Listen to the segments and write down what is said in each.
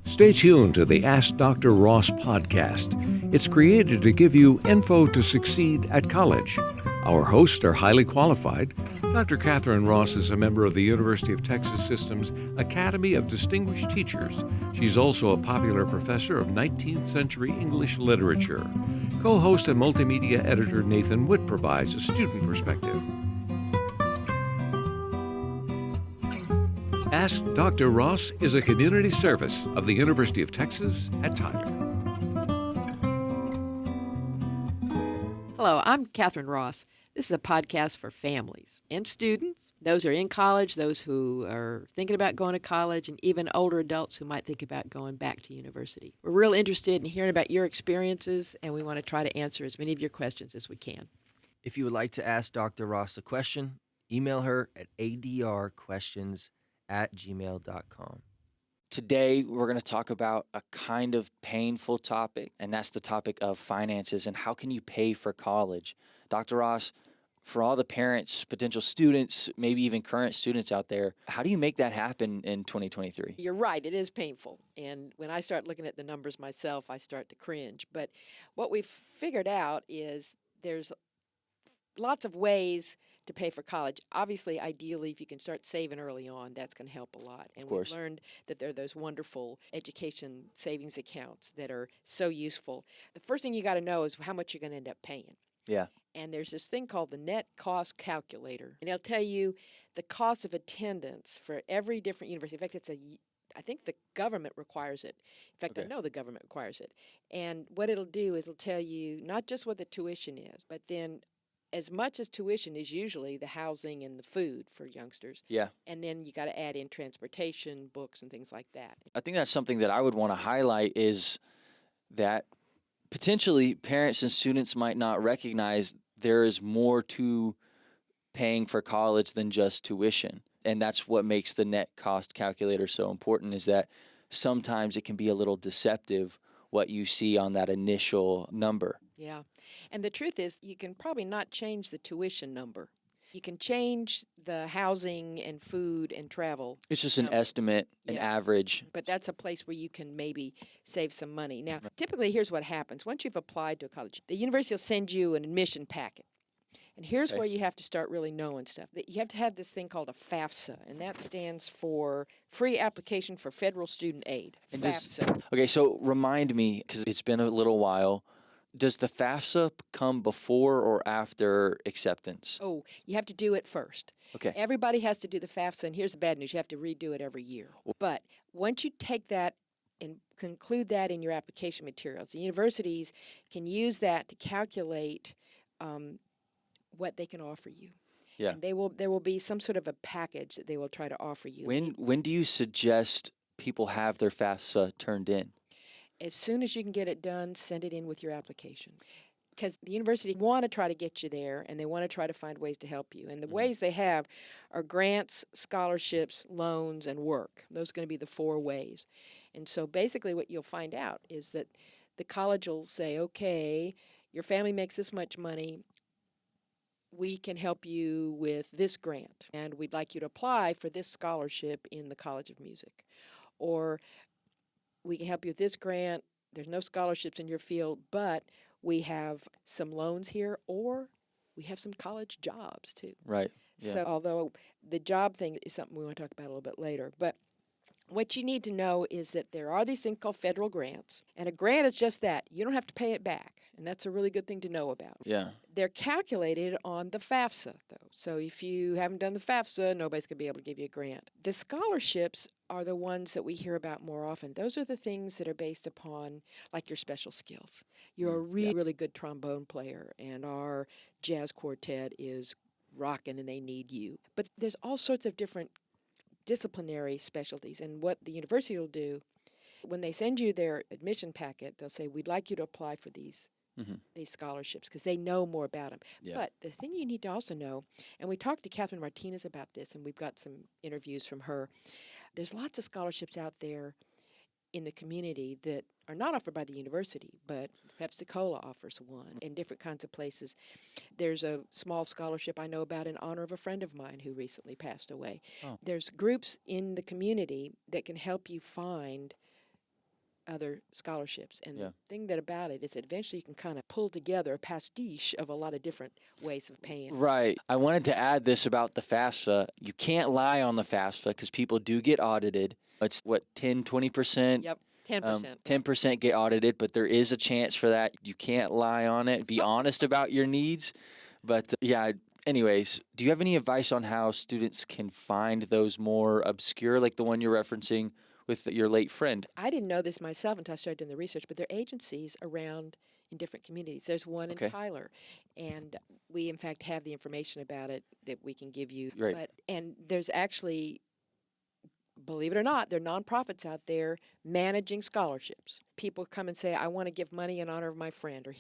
Stay tuned to the Ask Dr. Ross podcast. It's created to give you info to succeed at college. Our hosts are highly qualified. Dr. Catherine Ross is a member of the University of Texas System's Academy of Distinguished Teachers. She's also a popular professor of 19th century English literature. Co-host and multimedia editor Nathan Witt provides a student perspective. Ask Dr. Ross is a community service of the University of Texas at Tyler. Hello, I'm Catherine Ross. This is a podcast for families and students, those who are in college, those who are thinking about going to college, and even older adults who might think about going back to university. We're real interested in hearing about your experiences, and we want to try to answer as many of your questions as we can. If you would like to ask Dr. Ross a question, email her at adrquestions@gmail.com. Today, we're going to talk about a kind of painful topic, and that's the topic of finances and how can you pay for college. Dr. Ross, for all the parents, potential students, maybe even current students out there, how do you make that happen in 2023? You're right, it is painful. And when I start looking at the numbers myself, I start to cringe. But what we've figured out is there's lots of ways to pay for college. Obviously, ideally, if you can start saving early on, that's going to help a lot. And we've learned that there are those wonderful education savings accounts that are so useful. The first thing you got to know is how much you're going to end up paying. Yeah. And there's this thing called the net cost calculator. And it'll tell you the cost of attendance for every different university. In fact, I think the government requires it. In fact, I know the government requires it. And what it'll do is it'll tell you not just what the tuition is, but then as much as tuition is usually the housing and the food for youngsters. Yeah. And then you got to add in transportation, books, and things like that. I think that's something that I would want to highlight is that potentially parents and students might not recognize there is more to paying for college than just tuition. And that's what makes the net cost calculator so important, is that sometimes it can be a little deceptive what you see on that initial number. Yeah. And the truth is, you can probably not change the tuition number. You can change the housing and food and travel. It's just an estimate, an average. But that's a place where you can maybe save some money. Now, typically, here's what happens. Once you've applied to a college, the university will send you an admission packet. And here's where you have to start really knowing stuff. You have to have this thing called a FAFSA, and that stands for Free Application for Federal Student Aid. FAFSA. Okay, so remind me, because it's been a little while, does the FAFSA come before or after acceptance? Oh, you have to do it first. Okay. Everybody has to do the FAFSA, and here's the bad news. You have to redo it every year. But once you take that and conclude that in your application materials, the universities can use that to calculate what they can offer you. Yeah. And there will be some sort of a package that they will try to offer you. When do you suggest people have their FAFSA turned in? As soon as you can get it done, send it in with your application. Because the university want to try to get you there, and they want to try to find ways to help you. And the ways they have are grants, scholarships, loans, and work. Those are going to be the 4 ways. And so basically what you'll find out is that the college will say, okay, your family makes this much money. We can help you with this grant, and we'd like you to apply for this scholarship in the College of Music. Or we can help you with this grant. There's no scholarships in your field, but we have some loans here, or we have some college jobs too. Right. Yeah. So although the job thing is something we want to talk about a little bit later, but what you need to know is that there are these things called federal grants, and a grant is just that. You don't have to pay it back, and that's a really good thing to know about. Yeah. They're calculated on the FAFSA, though. So if you haven't done the FAFSA, nobody's going to be able to give you a grant. The scholarships are the ones that we hear about more often. Those are the things that are based upon, like, your special skills. You're a really good trombone player, and our jazz quartet is rocking, and they need you. But there's all sorts of different disciplinary specialties, and what the university will do when they send you their admission packet, they'll say, we'd like you to apply for these scholarships, because they know more about them. Yeah. But the thing you need to also know, and we talked to Catherine Martinez about this, and we've got some interviews from her, there's lots of scholarships out there in the community that are not offered by the university, but Pepsi-Cola offers one in different kinds of places. There's a small scholarship I know about in honor of a friend of mine who recently passed away. Oh. There's groups in the community that can help you find other scholarships. And Yeah. the thing that about it is that eventually you can kind of pull together a pastiche of a lot of different ways of paying. Right. I wanted to add this about the FAFSA. You can't lie on the FAFSA because people do get audited. It's what, 10, 20%? Yep, 10%. 10% get audited, but there is a chance for that. You can't lie on it. Be honest about your needs. But yeah, anyways, do you have any advice on how students can find those more obscure, like the one you're referencing with your late friend? I didn't know this myself until I started doing the research, but there are agencies around in different communities. There's one Okay. in Tyler, and we, in fact, have the information about it that we can give you. Right. And there's actually, believe it or not, there are nonprofits out there managing scholarships. People come and say, I want to give money in honor of my friend, or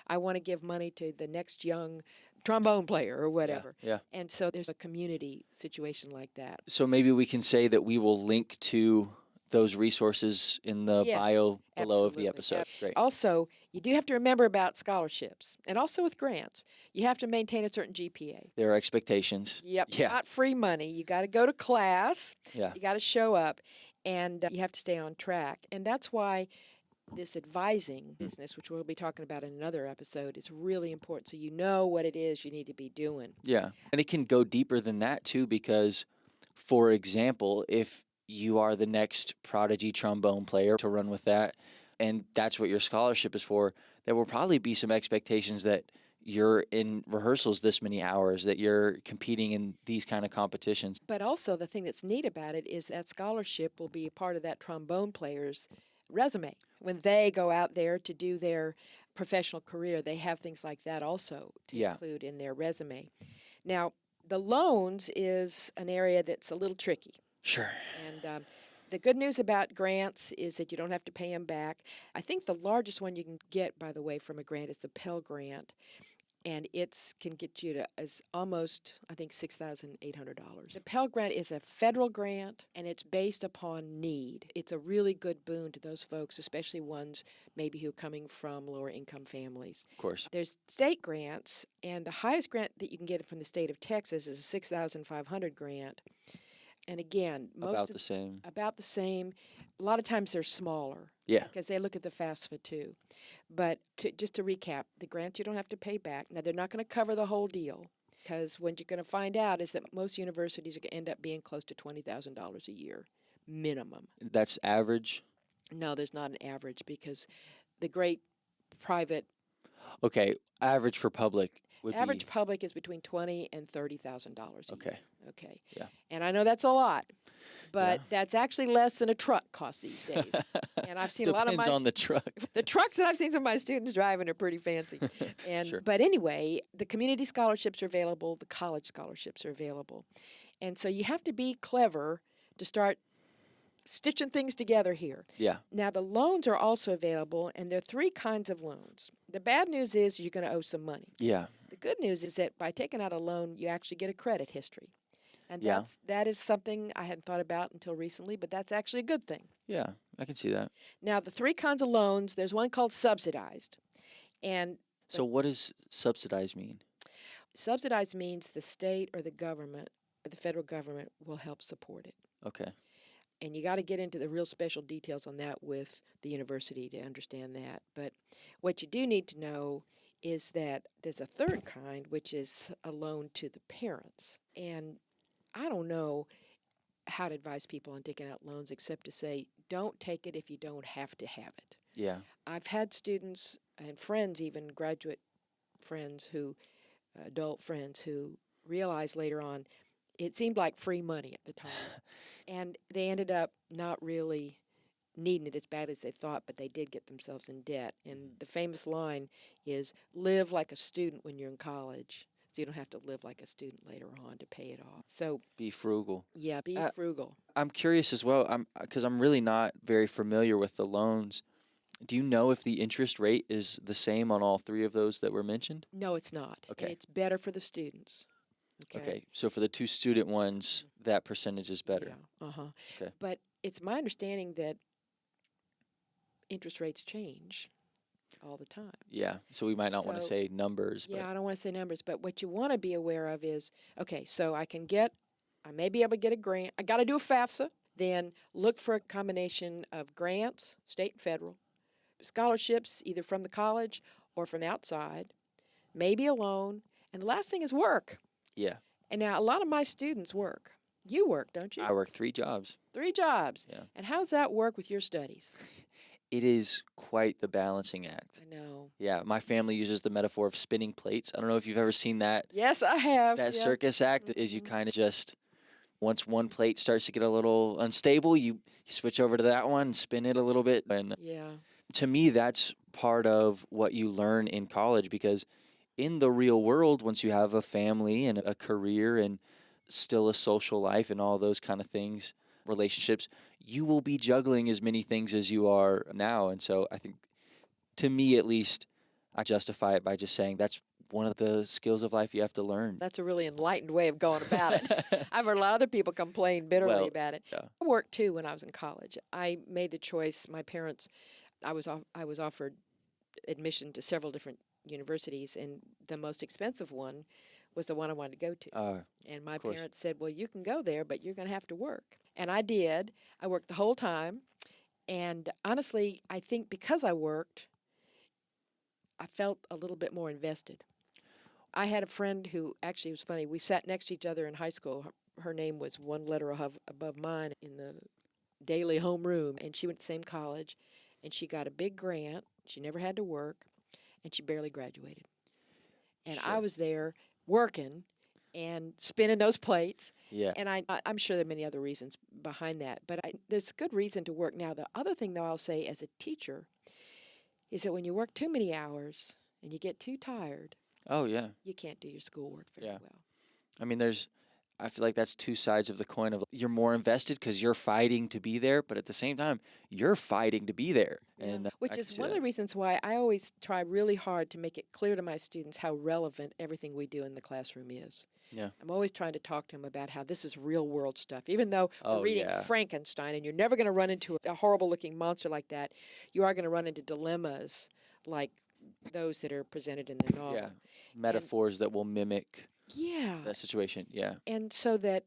I want to give money to the next young trombone player or whatever. Yeah. And so there's a community situation like that. So maybe we can say that we will link to those resources in the Yes, bio below of absolutely. the episode. Great. Also, you do have to remember about scholarships, and also with grants. You have to maintain a certain GPA. There are expectations. Yep. Yeah. Not free money. You got to go to class. Yeah. You got to show up, and you have to stay on track. And that's why this advising business, which we'll be talking about in another episode, is really important. So you know what it is you need to be doing. Yeah. And it can go deeper than that too, because, for example, if you are the next prodigy trombone player, to run with that, and that's what your scholarship is for, there will probably be some expectations that you're in rehearsals this many hours, that you're competing in these kind of competitions. But also, the thing that's neat about it is that scholarship will be a part of that trombone player's resume. When they go out there to do their professional career, they have things like that also to Yeah. include in their resume. Now, the loans is an area that's a little tricky. Sure. And the good news about grants is that you don't have to pay them back. I think the largest one you can get, by the way, from a grant is the Pell Grant. And it can get you to as almost, I think, $6,800. The Pell Grant is a federal grant, and it's based upon need. It's a really good boon to those folks, especially ones maybe who are coming from lower income families. Of course. There's state grants, and the highest grant that you can get from the state of Texas is a $6,500 grant. And again, About the same. About the same. A lot of times they're smaller. Yeah. Because they look at the FAFSA too. But just to recap, the grants you don't have to pay back. Now, they're not going to cover the whole deal, because what you're going to find out is that most universities are going to end up being close to $20,000 a year, minimum. That's average? No, there's not an average, because the great private Okay. Average for public would average be... public is between $20,000 and $30,000 a Okay. year. Okay. Yeah. And I know that's a lot, but Yeah. that's actually less than a truck costs these days. And I've seen a lot of Depends on the truck. the trucks that I've seen some of my students driving are pretty fancy. And Sure. But anyway, the community scholarships are available, the college scholarships are available. And so you have to be clever to start stitching things together here. Yeah. Now, the loans are also available, and there are three kinds of loans. The bad news is you're going to owe some money. Yeah. The good news is that by taking out a loan, you actually get a credit history. And Yeah. that is something I hadn't thought about until recently, but that's actually a good thing. Yeah. I can see that. Now, the three kinds of loans, there's one called subsidized. And So what does subsidized mean? subsidized means the state or the government, or the federal government, will help support it. Okay. And you got to get into the real special details on that with the university to understand that. But what you do need to know is that there's a third kind, which is a loan to the parents. And I don't know how to advise people on taking out loans except to say, don't take it if you don't have to have it. Yeah. I've had students and friends, even graduate friends adult friends who realized later on it seemed like free money at the time. And they ended up not really needing it as badly as they thought, but they did get themselves in debt. And the famous line is, live like a student when you're in college, so you don't have to live like a student later on to pay it off. So, Be frugal. yeah, be frugal. I'm curious as well, because I'm really not very familiar with the loans. Do you know if the interest rate is the same on all three of those that were mentioned? No, it's not. Okay. And it's better for the students. Okay. So for the two student ones, that percentage is better. Yeah. Uh-huh. Okay. But it's my understanding that interest rates change all the time. Yeah. So we might not want to So, say numbers. Yeah, But I don't want to say numbers, but what you want to be aware of is, okay, so I may be able to get a grant. I got to do a FAFSA. then look for a combination of grants, state and federal, scholarships either from the college or from outside, maybe a loan, and the last thing is work. Yeah. And now a lot of my students work. You work, don't you? I work 3 jobs. 3 jobs. Yeah. And how does that work with your studies? It is quite the balancing act. I know. Yeah, my family uses the metaphor of spinning plates. I don't know if you've ever seen that Yes, I have. that yeah. circus act. Is you kind of just once one plate starts to get a little unstable, you switch over to that one and spin it a little bit. And Yeah. to me, that's part of what you learn in college, because in the real world, once you have a family and a career and still a social life and all those kind of things, relationships, you will be juggling as many things as you are now. And so I think, to me at least, I justify it by just saying that's one of the skills of life you have to learn. That's a really enlightened way of going about it. I've heard a lot of other people complain bitterly Well, about it. yeah. I worked too when I was in college. I made the choice. My parents, I was offered admission to several different universities, and the most expensive one was the one I wanted to go to. And my course. parents said, well, you can go there, but you're going to have to work. And I did. I worked the whole time. And honestly, I think because I worked, I felt a little bit more invested. I had a friend who actually was funny. We sat next to each other in high school. Her name was one letter above mine in the daily homeroom, and she went to the same college, and she got a big grant. She never had to work, and she barely graduated. And I Sure. was there working and spinning those plates. Yeah. And I'm sure there are many other reasons behind that, but there's good reason to work. Now, the other thing, though, I'll say as a teacher is that when you work too many hours and you get too tired, Oh, yeah. you can't do your schoolwork very Yeah. well. I mean, I feel like that's 2 sides of the coin of you're more invested because you're fighting to be there, but at the same time, you're fighting to be there. And Which I can is see one of that. the reasons why I always try really hard to make it clear to my students how relevant everything we do in the classroom is. Yeah. I'm always trying to talk to them about how this is real world stuff. Even though we're Oh, reading yeah. Frankenstein and you're never going to run into a horrible looking monster like that, you are going to run into dilemmas like those that are presented in the novel. Yeah. Metaphors that will mimic Yeah. that situation. Yeah. And so that,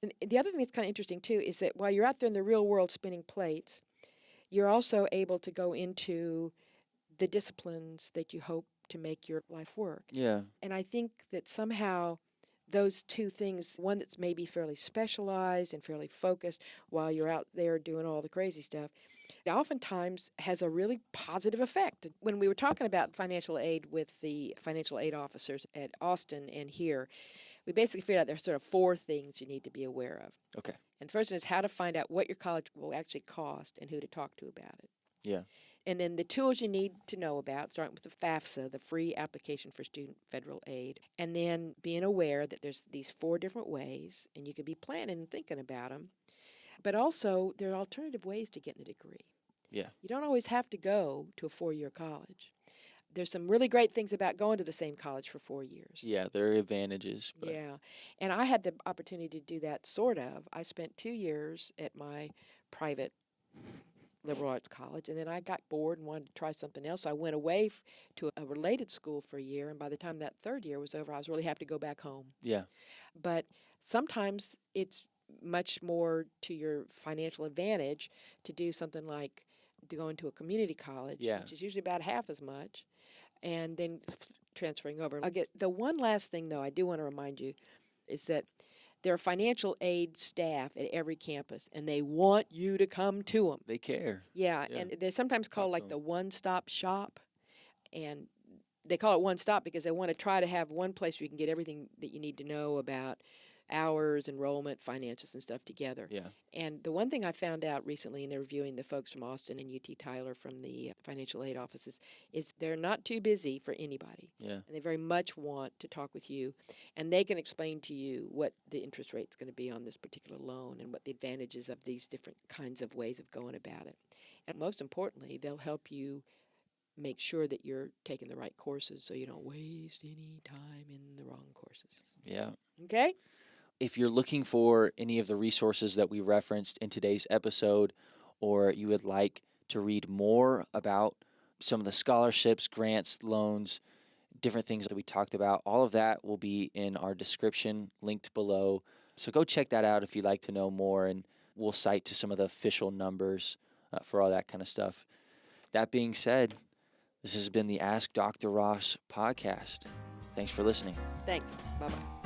and the other thing that's kind of interesting too is that while you're out there in the real world spinning plates, you're also able to go into the disciplines that you hope to make your life work. Yeah. And I think that somehow those two things, one that's maybe fairly specialized and fairly focused while you're out there doing all the crazy stuff, it oftentimes has a really positive effect. When we were talking about financial aid with the financial aid officers at Austin and here, we basically figured out there's sort of 4 things you need to be aware of. Okay. And the first one is how to find out what your college will actually cost and who to talk to about it. Yeah. And then the tools you need to know about, starting with the FAFSA, the Free Application for Student Federal Aid, and then being aware that there's these 4 different ways, and you could be planning and thinking about them. But also, there are alternative ways to getting a degree. Yeah. You don't always have to go to a 4-year college. There's some really great things about going to the same college for 4 years. Yeah. There are advantages. But Yeah. And I had the opportunity to do that, sort of. I spent 2 years at my private liberal arts college, and then I got bored and wanted to try something else. I went away to a related school for a year, and by the time that 3rd year was over, I was really happy to go back home. Yeah. But sometimes it's much more to your financial advantage to do something like to go into a community college, Yeah. which is usually about half as much, and then transferring over. The one last thing, though, I do want to remind you is that there are financial aid staff at every campus, and they want you to come to them. They care. Yeah, Yeah. and they're sometimes called Talk to like the one-stop shop, and they call it one-stop because they want to try to have one place where you can get everything that you need to know about hours, enrollment, finances, and stuff together. Yeah. And the one thing I found out recently in interviewing the folks from Austin and UT Tyler from the financial aid offices is they're not too busy for anybody. Yeah. And they very much want to talk with you, and they can explain to you what the interest rate's going to be on this particular loan and what the advantages of these different kinds of ways of going about it. And most importantly, they'll help you make sure that you're taking the right courses so you don't waste any time in the wrong courses. Yeah. Okay? If you're looking for any of the resources that we referenced in today's episode, or you would like to read more about some of the scholarships, grants, loans, different things that we talked about, all of that will be in our description linked below. So go check that out if you'd like to know more. And we'll cite to some of the official numbers for all that kind of stuff. That being said, this has been the Ask Dr. Ross podcast. Thanks for listening. Thanks. Bye-bye.